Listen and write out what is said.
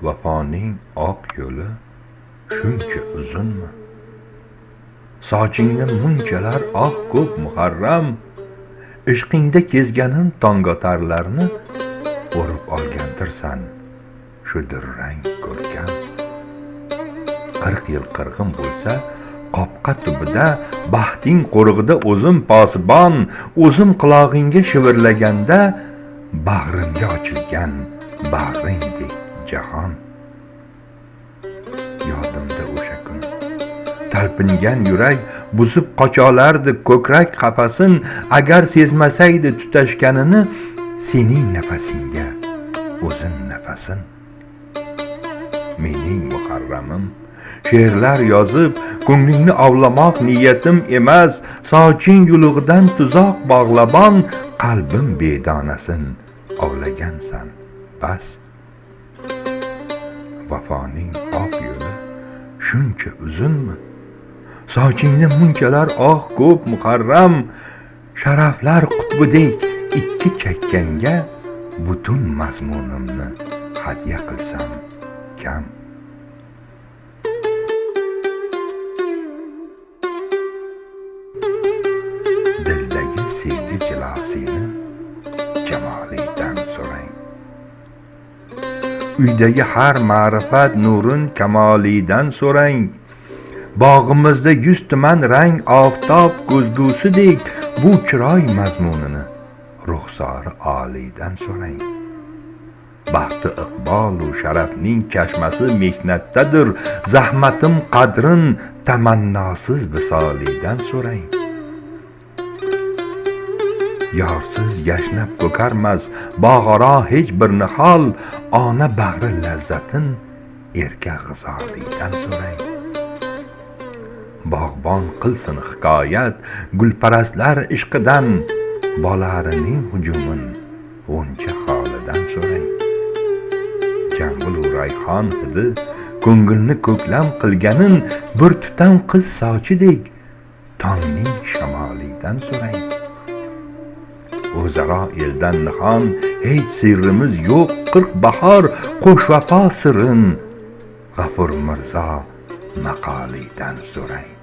Vafoning oq yo'li shuncha uzunmi? Sochingni munchalar ko'p muharram, ishqingda kezganim tongotarlarni o'rib olgandirsan shu durrang ko'rkam. 40 yil qirg'in bo'lsa, qopqa tubida, baxting qo'rig'ida o'zim posibon, o'zim qulog'ingga shivirlaganda, bag'rimga ochilgan bag'ringdek jahon. Yodimda o'sha kun talpingan yurak buzib qocholardi ko'krak qafasin, agar sezmasaydi tutashganini sening nafasingga o'zin nafasin. Mening muharramim she'rlar yozib ko'nglingni ovlamoq niyatim emas, soching yulug'idan tuzoq bog'labon, qalbim bedonasin ovlagansan bas. Vafoning oq yo'li shuncha uzunmi? Sochingni munchalar ko'p muharram, sharaflar qutbidek ikki chakkanga butun mazmunimni hadya qilsam kam. Dildagi sevgi jilosini jamolidan so'rang. Uydagi har ma'rifat nurin kamolidan so'rang. Bog'imizda 100 tuman rang oftob ko'zgusidek bu chiroy mazmunini ruxsori oliydan so'rang. Baxti iqbol u sharafning chashmasi mehnatdadir, zahmatim qadrin tamannosiz visoliydan so'rang. Yorsiz yashnab ko'karmas bog'aro hech bir nihol, ona bag'ri lazzatin erka g'izoliydan so'rang. Bog'bon qilsin hikoyat gulparastlar ishqidan, bolarining hujumin g'uncha holidan so'rang. Jambul rayhon hidi ko'ngilni ko'klam qilganin, bir tutam qiz sochidek tongning shamolidan so'rang. O'zaro eldan nihon hech sirrimiz yo'q, 40 bahor qo'sh vafo sirin G'afur Mirzo maqolidan so'rang.